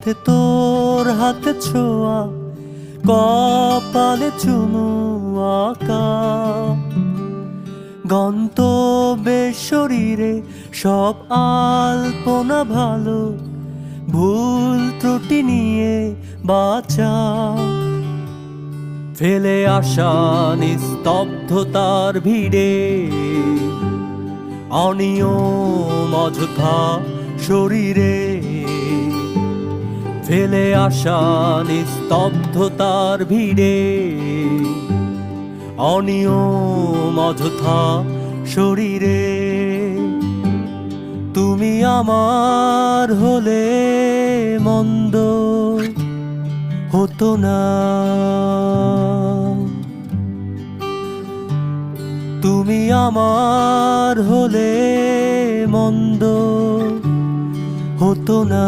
হাতে তোর হাতে ছোঁয়া, কপালে চুমু আঁকা, গন্তব্যের শরীরে সব আলপনা ভালো, ভুল ত্রুটি নিয়ে বাঁচা। ফেলে আসা নিস্তব্ধতার ভিড়ে, অনিয়ম অযথা শরীরে। ফেলে আসা নিস্তব্ধতার ভিড়ে, অনিয়ম অযথা শরীরে। তুমি আমার হলে মন্দ হতো না, তুমি আমার হলে মন্দ হতো না।